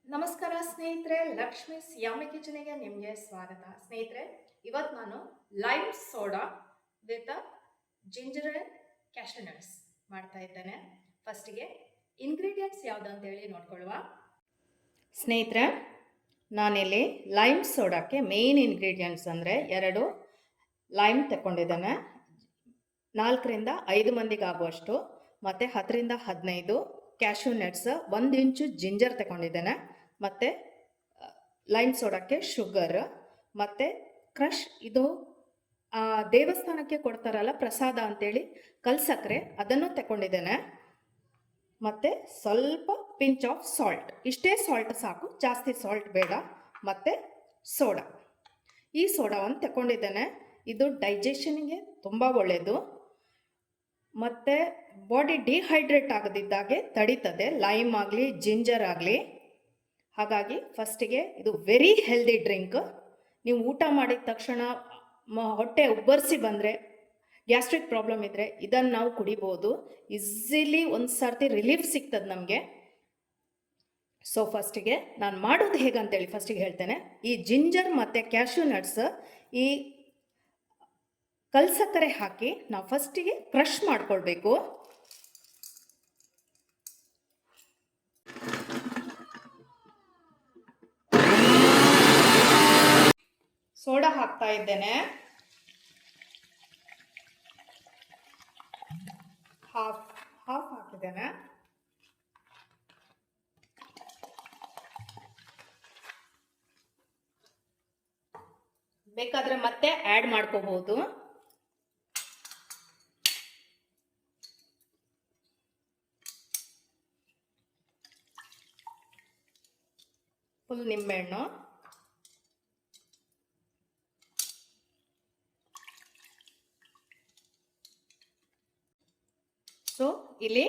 ನಮಸ್ಕಾರ ಸ್ನೇಹಿತರೆ, ಲಕ್ಷ್ಮಿ ಯಮ್ಮಿ ಕಿಚನಿಗೆ ನಿಮಗೆ ಸ್ವಾಗತ. ಸ್ನೇಹಿತರೆ, ಇವತ್ತು ನಾನು lime soda with ginger and cashew nuts ಮಾಡ್ತಾ ಇದ್ದೇನೆ. ಫಸ್ಟಿಗೆ ಇಂಗ್ರೀಡಿಯೆಂಟ್ಸ್ ಯಾವುದು ಅಂತೇಳಿ ನೋಡ್ಕೊಳ್ಳುವ. ಸ್ನೇಹಿತರೆ, ನಾನಿಲ್ಲಿ ಲೈಮ್ ಸೋಡಾಕ್ಕೆ ಮೇನ್ ಇಂಗ್ರೀಡಿಯೆಂಟ್ಸ್ ಅಂದರೆ 2 ಲೈಮ್ ತಗೊಂಡಿದ್ದೇನೆ, 4 ರಿಂದ 5 ಮಂದಿಗೆ ಆಗುವಷ್ಟು, ಮತ್ತು 10 ರಿಂದ 15 ಕ್ಯಾಶ್ಯೂ ನಟ್ಸ್, 1 ಇಂಚು ಜಿಂಜರ್ ತಗೊಂಡಿದ್ದೇನೆ, ಮತ್ತು ಲೈಮ್ ಸೋಡಾಕ್ಕೆ ಶುಗರ್, ಮತ್ತು ಕ್ರಷ್, ಇದು ದೇವಸ್ಥಾನಕ್ಕೆ ಕೊಡ್ತಾರಲ್ಲ ಪ್ರಸಾದ ಅಂತೇಳಿ ಕಲ್ಸಕ್ಕರೆ, ಅದನ್ನು ತಗೊಂಡಿದ್ದೇನೆ, ಮತ್ತು ಸ್ವಲ್ಪ ಪಿಂಚ್ ಆಫ್ ಸಾಲ್ಟ್. ಇಷ್ಟೇ ಸಾಲ್ಟ್ ಸಾಕು, ಜಾಸ್ತಿ ಸಾಲ್ಟ್ ಬೇಡ. ಮತ್ತು ಸೋಡಾ, ಈ ಸೋಡಾವನ್ನು ತಗೊಂಡಿದ್ದೇನೆ. ಇದು ಡೈಜೆಷನ್ಗೆ ತುಂಬ ಒಳ್ಳೆಯದು, ಮತ್ತು ಬಾಡಿ ಡಿಹೈಡ್ರೇಟ್ ಆಗದಿದ್ದಾಗೆ ತಡೀತದೆ, ಲೈಮ್ ಆಗಲಿ ಜಿಂಜರ್ ಆಗಲಿ. ಹಾಗಾಗಿ ಫಸ್ಟಿಗೆ ಇದು ವೆರಿ ಹೆಲ್ದಿ ಡ್ರಿಂಕ್. ನೀವು ಊಟ ಮಾಡಿದ ತಕ್ಷಣ ಹೊಟ್ಟೆ ಉಬ್ಬರಿಸಿ ಬಂದರೆ, ಗ್ಯಾಸ್ಟ್ರಿಕ್ ಪ್ರಾಬ್ಲಮ್ ಇದ್ದರೆ ಇದನ್ನು ನಾವು ಕುಡಿಬೋದು. ಈಸಿಲಿ ಒಂದು ಸರ್ತಿ ರಿಲೀಫ್ ಸಿಗ್ತದೆ ನಮಗೆ. ಸೊ ಫಸ್ಟಿಗೆ ನಾನು ಮಾಡೋದು ಹೇಗಂತೇಳಿ ಫಸ್ಟಿಗೆ ಹೇಳ್ತೇನೆ. ಈ ಜಿಂಜರ್ ಮತ್ತು ಕ್ಯಾಶ್ಯೂ ನಟ್ಸ್, ಈ ಕಲ್ಸಕ್ಕರೆ ಹಾಕಿ ನಾವು ಫಸ್ಟಿಗೆ ಕ್ರಷ್ ಮಾಡ್ಕೊಳ್ಬೇಕು. ಸೋಡಾ ಹಾಕ್ತಾ ಇದ್ದೇನೆ, ಹಾಫ್ ಹಾಕಿದ್ದೇನೆ. ಬೇಕಾದ್ರೆ ಮತ್ತೆ ಆ್ಯಡ್ ಮಾಡ್ಕೋಬಹುದು. ಫುಲ್ ನಿಂಬೆಹಣ್ಣು, ಸೊ ಇಲ್ಲಿ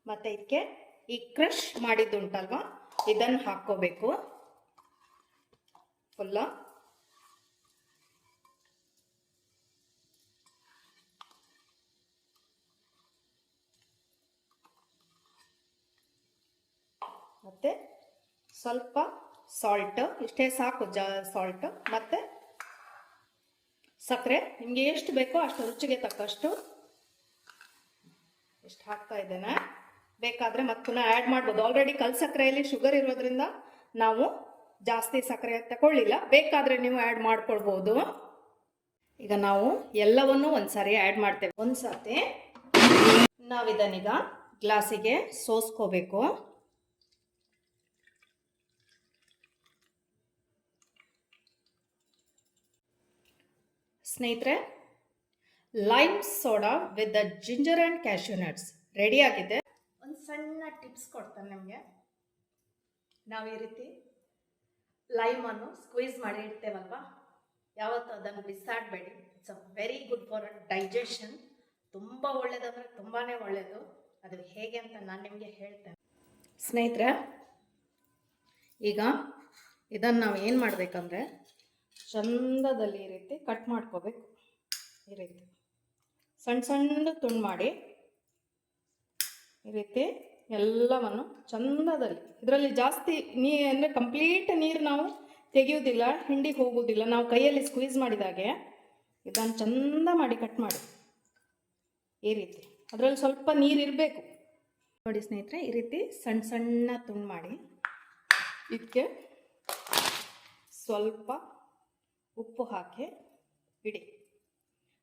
ಮತ್ತೆ ಇದಕ್ಕೆ ಈ ಕ್ರಷ್ ಮಾಡಿದ್ದುಂಟಲ್ವ, ಇದನ್ನು ಹಾಕೋಬೇಕು ಫುಲ್ಲ. ಮತ್ತು ಸ್ವಲ್ಪ ಸಾಲ್ಟ್, ಇಷ್ಟೇ ಸಾಕು, ಸಾಲ್ಟ್ ಮತ್ತು ಸಕ್ಕರೆ ನಿಮಗೆ ಎಷ್ಟು ಬೇಕೋ ಅಷ್ಟು ರುಚಿಗೆ ತಕ್ಕಷ್ಟು ಇಷ್ಟು ಹಾಕ್ತಾ ಇದ್ದೇನೆ. ಬೇಕಾದರೆ ಮತ್ತೆ ಪುನಃ ಆ್ಯಡ್ ಮಾಡ್ಬೋದು. ಆಲ್ರೆಡಿ ಕಲ್ಸಕ್ಕರೆಯಲ್ಲಿ ಶುಗರ್ ಇರೋದ್ರಿಂದ ನಾವು ಜಾಸ್ತಿ ಸಕ್ಕರೆ ತಗೊಳ್ಳಿಲ್ಲ, ಬೇಕಾದರೆ ನೀವು ಆ್ಯಡ್ ಮಾಡ್ಕೊಳ್ಬೋದು. ಈಗ ನಾವು ಎಲ್ಲವನ್ನೂ ಒಂದು ಸಾರಿ ಆ್ಯಡ್ ಮಾಡ್ತೇವೆ. ಒಂದು ಸರ್ತಿ ನಾವಿದನ್ನೀಗ ಗ್ಲಾಸಿಗೆ ಸೋಸ್ಕೋಬೇಕು. ಸ್ನೇಹಿತರೆ, lime soda with the ginger and cashew nuts ರೆಡಿಯಾಗಿದೆ. ಒಂದು ಸಣ್ಣ ಟಿಪ್ಸ್ ಕೊಡ್ತಾನೆ ನಿಮಗೆ. ನಾವು ಈ ರೀತಿ ಲೈಮನ್ನು ಸ್ಕ್ವೀಸ್ ಮಾಡಿ ಇಡ್ತೇವಲ್ವ, ಯಾವತ್ತೂ ಅದನ್ನು ಬಿಸಾಡಬೇಡಿ. It's a very good for digestion. ತುಂಬ ಒಳ್ಳೆಯದಂದರೆ ತುಂಬಾ ಒಳ್ಳೆಯದು. ಅದು ಹೇಗೆ ಅಂತ ನಾನು ನಿಮಗೆ ಹೇಳ್ತೇನೆ. ಸ್ನೇಹಿತರೆ, ಈಗ ಇದನ್ನು ನಾವು ಏನು ಮಾಡಬೇಕಂದ್ರೆ, ಚಂದದಲ್ಲಿ ಈ ರೀತಿ ಕಟ್ ಮಾಡ್ಕೋಬೇಕು. ಈ ರೀತಿ ಸಣ್ಣ ಸಣ್ಣ ತುಂಡು ಮಾಡಿ ಈ ರೀತಿ ಎಲ್ಲವನ್ನು ಚಂದದಲ್ಲಿ, ಇದರಲ್ಲಿ ಜಾಸ್ತಿ ಅಂದರೆ ಕಂಪ್ಲೀಟ್ ನೀರು ನಾವು ತೆಗೆಯೋದಿಲ್ಲ, ಹಿಂಡಿಗೆ ಹೋಗೋದಿಲ್ಲ. ನಾವು ಕೈಯಲ್ಲಿ ಸ್ಕ್ವೀಸ್ ಮಾಡಿದಾಗೆ ಇದನ್ನು ಚಂದ ಮಾಡಿ ಕಟ್ ಮಾಡಿ ಈ ರೀತಿ. ಅದರಲ್ಲಿ ಸ್ವಲ್ಪ ನೀರು ಇರಬೇಕು ನೋಡಿ ಸ್ನೇಹಿತರೆ. ಈ ರೀತಿ ಸಣ್ಣ ಸಣ್ಣ ತುಂಡು ಮಾಡಿ ಇದಕ್ಕೆ ಸ್ವಲ್ಪ ಉಪ್ಪು ಹಾಕಿ ಇಡಿ.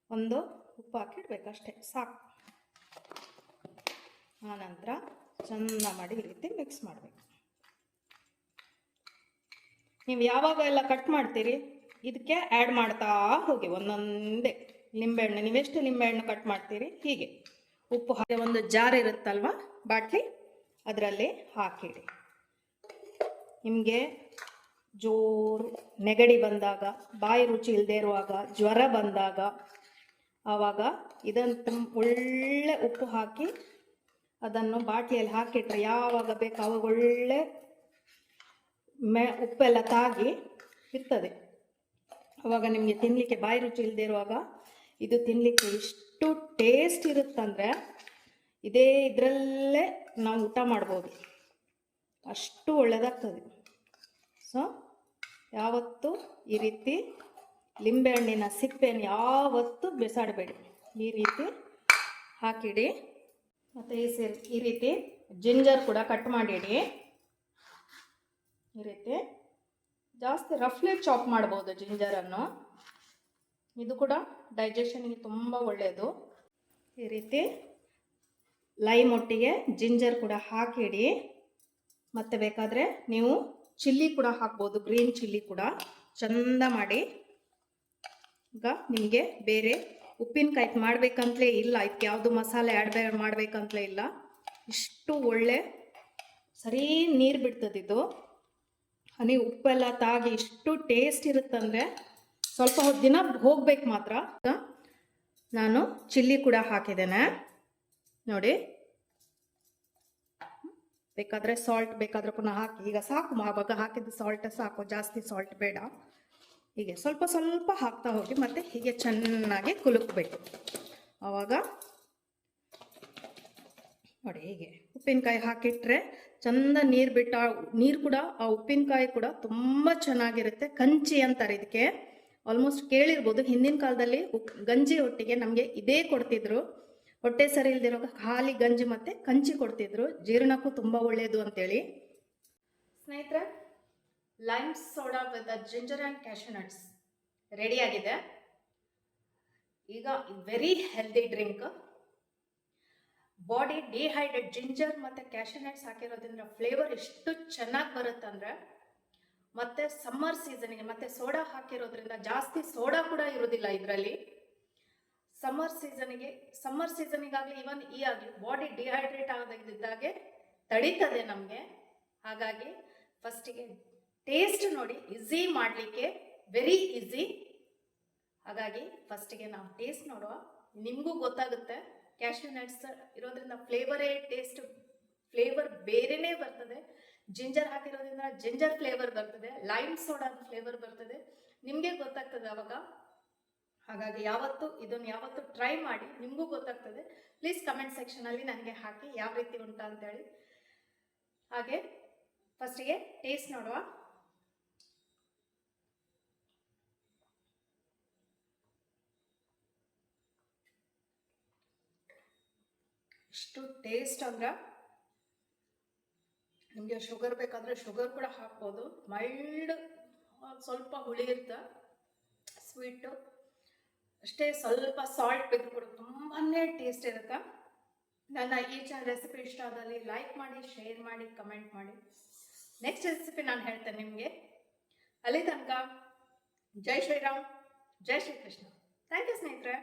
ಒಂದು ಉಪ್ಪು ಹಾಕಿ ಇಡಬೇಕಷ್ಟೇ, ಸಾಕು. ಆನಂತರ ಚೆಂದ ಮಾಡಿ ಈ ರೀತಿ ಮಿಕ್ಸ್ ಮಾಡಬೇಕು. ನೀವು ಯಾವಾಗ ಎಲ್ಲ ಕಟ್ ಮಾಡ್ತೀರಿ ಇದಕ್ಕೆ ಆ್ಯಡ್ ಮಾಡ್ತಾ ಹೋಗಿ ಒಂದೊಂದೇ ನಿಂಬೆಹಣ್ಣು. ನೀವೆಷ್ಟು ನಿಂಬೆಹಣ್ಣು ಕಟ್ ಮಾಡ್ತೀರಿ ಹೀಗೆ ಉಪ್ಪು ಹಾಕಿ ಒಂದು ಜಾರ್ ಇರುತ್ತಲ್ವ ಬಾಟ್ಲಿ, ಅದರಲ್ಲಿ ಹಾಕಿಡಿ. ನಿಮಗೆ ಜೋರು ನೆಗಡಿ ಬಂದಾಗ, ಬಾಯಿ ರುಚಿ ಇಲ್ಲದೆ ಇರುವಾಗ, ಜ್ವರ ಬಂದಾಗ, ಆವಾಗ ಇದನ್ನು ಒಳ್ಳೆ ಉಪ್ಪು ಹಾಕಿ ಅದನ್ನು ಬಾಟ್ಲಿಯಲ್ಲಿ ಹಾಕಿಟ್ರೆ ಯಾವಾಗ ಬೇಕು ಆವಾಗ ಒಳ್ಳೆ ಉಪ್ಪೆಲ್ಲ ತಾಗಿ ಇರ್ತದೆ. ಆವಾಗ ನಿಮಗೆ ತಿನ್ನಲಿಕ್ಕೆ ಬಾಯಿ ರುಚಿ ಇಲ್ಲದೆ ಇರುವಾಗ ಇದು ತಿನ್ನಲಿಕ್ಕೆ ಎಷ್ಟು ಟೇಸ್ಟ್ ಇರುತ್ತಂದರೆ, ಇದೇ ಇದರಲ್ಲೇ ನಾವು ಊಟ ಮಾಡ್ಬೋದು. ಅಷ್ಟು ಒಳ್ಳೆಯದಾಗ್ತದೆ. ಸೊ ಯಾವತ್ತೂ ಈ ರೀತಿ ಲಿಂಬೆಹಣ್ಣಿನ ಸಿಪ್ಪೆಯನ್ನು ಯಾವತ್ತೂ ಬಿಸಾಡಬೇಡಿ. ಈ ರೀತಿ ಹಾಕಿಡಿ. ಮತ್ತು ಈ ರೀತಿ ಜಿಂಜರ್ ಕೂಡ ಕಟ್ ಮಾಡಿಡಿ. ಈ ರೀತಿ ಜಾಸ್ತಿ ರಫ್ಲಿ ಚಾಪ್ ಮಾಡ್ಬೋದು ಜಿಂಜರನ್ನು. ಇದು ಕೂಡ ಡೈಜೆಷನ್ಗೆ ತುಂಬ ಒಳ್ಳೆಯದು. ಈ ರೀತಿ ಲೈಮ್ ಒಟ್ಟಿಗೆ ಜಿಂಜರ್ ಕೂಡ ಹಾಕಿಡಿ. ಮತ್ತು ಬೇಕಾದರೆ ನೀವು ಚಿಲ್ಲಿ ಕೂಡ ಹಾಕ್ಬೋದು, ಗ್ರೀನ್ ಚಿಲ್ಲಿ ಕೂಡ ಚಂದ ಮಾಡಿ. ಈಗ ನಿಮಗೆ ಬೇರೆ ಉಪ್ಪಿನಕಾಯಿ ಮಾಡಬೇಕಂತಲೇ ಇಲ್ಲ, ಇದಕ್ಕೆ ಯಾವುದು ಮಸಾಲೆ ಆ್ಯಡ್ ಮಾಡಬೇಕಂತಲೇ ಇಲ್ಲ. ಇಷ್ಟು ಒಳ್ಳೆ ಸರಿ ನೀರು ಬಿಡ್ತದೆ ಇದು. ಹನಿ ಉಪ್ಪೆಲ್ಲ ತಾಗಿ ಇಷ್ಟು ಟೇಸ್ಟ್ ಇರುತ್ತಂದರೆ ಸ್ವಲ್ಪ ದಿನ ಹೋಗ್ಬೇಕು ಮಾತ್ರ. ನಾನು ಚಿಲ್ಲಿ ಕೂಡ ಹಾಕಿದ್ದೇನೆ ನೋಡಿ. ಬೇಕಾದರೆ ಸಾಲ್ಟ್ ಬೇಕಾದರೆ ಪುನಃ ಹಾಕಿ. ಈಗ ಸಾಕು, ಆವಾಗ ಹಾಕಿದ್ದು ಸಾಲ್ಟ್ ಸಾಕು, ಜಾಸ್ತಿ ಸಾಲ್ಟ್ ಬೇಡ. ಹೀಗೆ ಸ್ವಲ್ಪ ಸ್ವಲ್ಪ ಹಾಕ್ತಾ ಹೋಗಿ ಮತ್ತು ಹೀಗೆ ಚೆನ್ನಾಗಿ ಕುಲುಕಬೇಕು. ಆವಾಗ ನೋಡಿ ಹೀಗೆ ಉಪ್ಪಿನಕಾಯಿ ಹಾಕಿಟ್ರೆ ಚಂದ ನೀರು ಬಿಟ್ಟ ನೀರು ಕೂಡ ಆ ಉಪ್ಪಿನಕಾಯಿ ಕೂಡ ತುಂಬ ಚೆನ್ನಾಗಿರುತ್ತೆ. ಕಂಚಿ ಅಂತಾರೆ ಇದಕ್ಕೆ. ಆಲ್ಮೋಸ್ಟ್ ಕೇಳಿರ್ಬೋದು, ಹಿಂದಿನ ಕಾಲದಲ್ಲಿ ಗಂಜಿ ಒಟ್ಟಿಗೆ ನಮಗೆ ಇದೇ ಕೊಡ್ತಿದ್ರು. ಹೊಟ್ಟೆ ಸರಿ ಇಲ್ದಿರೋ ಖಾಲಿ ಗಂಜಿ ಮತ್ತು ಕಂಚಿ ಕೊಡ್ತಿದ್ರು. ಜೀರ್ಣಕ್ಕೂ ತುಂಬ ಒಳ್ಳೆಯದು ಅಂತೇಳಿ. ಸ್ನೇಹಿತರೆ, lime soda with ginger and cashew nuts ರೆಡಿಯಾಗಿದೆ. ಈಗ very healthy drink. Body dehydrate, ginger ಮತ್ತು ಕ್ಯಾಶ್ಯೂ ನಟ್ಸ್ ಹಾಕಿರೋದ್ರಿಂದ ಫ್ಲೇವರ್ ಎಷ್ಟು ಚೆನ್ನಾಗಿ ಬರುತ್ತಂದರೆ, ಮತ್ತು ಸಮ್ಮರ್ ಸೀಸನ್ಗೆ ಮತ್ತು ಸೋಡಾ ಹಾಕಿರೋದ್ರಿಂದ ಜಾಸ್ತಿ ಸೋಡಾ ಕೂಡ ಇರೋದಿಲ್ಲ ಇದರಲ್ಲಿ. ಸಮ್ಮರ್ ಸೀಸನಿಗಾಗಲಿ ಈವನ್ ಈ ಆಗಲಿ ಬಾಡಿ ಡಿಹೈಡ್ರೇಟ್ ಆಗದಿದ್ದಾಗೆ ತಡೀತದೆ ನಮಗೆ. ಹಾಗಾಗಿ ಫಸ್ಟಿಗೆ ಟೇಸ್ಟ್ ನೋಡಿ, ಈಸಿ ಮಾಡಲಿಕ್ಕೆ, ವೆರಿ ಈಸಿ. ಹಾಗಾಗಿ ಫಸ್ಟಿಗೆ ನಾವು ಟೇಸ್ಟ್ ನೋಡುವ, ನಿಮಗೂ ಗೊತ್ತಾಗುತ್ತೆ. ಕ್ಯಾಶ್ಯೂ ನಟ್ಸ್ ಇರೋದ್ರಿಂದ ಫ್ಲೇವರ್ ಬೇರೆನೇ ಬರ್ತದೆ. ಜಿಂಜರ್ ಹಾಕಿರೋದ್ರಿಂದ ಜಿಂಜರ್ ಫ್ಲೇವರ್ ಬರ್ತದೆ, ಲೈಮ್ ಸೋಡಾದ ಫ್ಲೇವರ್ ಬರ್ತದೆ, ನಿಮಗೆ ಗೊತ್ತಾಗ್ತದೆ ಅವಾಗ. ಹಾಗಾಗಿ ಇದನ್ನು ಯಾವತ್ತು ಟ್ರೈ ಮಾಡಿ, ನಿಮಗೂ ಗೊತ್ತಾಗ್ತದೆ. ಪ್ಲೀಸ್ ಕಮೆಂಟ್ ಸೆಕ್ಷನಲ್ಲಿ ನನಗೆ ಹಾಕಿ ಯಾವ ರೀತಿ ಉಂಟಾ ಅಂತೇಳಿ. ಹಾಗೆ ಫಸ್ಟಿಗೆ ಟೇಸ್ಟ್ ನೋಡುವ. ಇಷ್ಟು ಟೇಸ್ಟ್ ಅಂದ್ರೆ ನಿಮಗೆ ಶುಗರ್ ಬೇಕಾದರೆ ಶುಗರ್ ಕೂಡ ಹಾಕ್ಬೋದು. ಮೈಲ್ಡ್ ಸ್ವಲ್ಪ ಹುಳಿ ಇರುತ್ತೆ, ಸ್ವೀಟು ಅಷ್ಟೇ. ಸ್ವಲ್ಪ ಸಾಲ್ಟ್ ಬೇಕು ಕೂಡ ತುಂಬಾ ಟೇಸ್ಟ್ ಇರುತ್ತೆ. ನನ್ನ ಈ ರೆಸಿಪಿ ಇಷ್ಟ ಆದಲ್ಲಿ ಲೈಕ್ ಮಾಡಿ, ಶೇರ್ ಮಾಡಿ, ಕಮೆಂಟ್ ಮಾಡಿ. ನೆಕ್ಸ್ಟ್ ರೆಸಿಪಿ ನಾನು ಹೇಳ್ತೇನೆ ನಿಮಗೆ. ಅಲ್ಲಿ ತನಕ ಜೈ ಶ್ರೀರಾಮ್, ಜೈ ಶ್ರೀಕೃಷ್ಣ. ಥ್ಯಾಂಕ್ ಯು ಸ್ನೇಹಿತರೆ.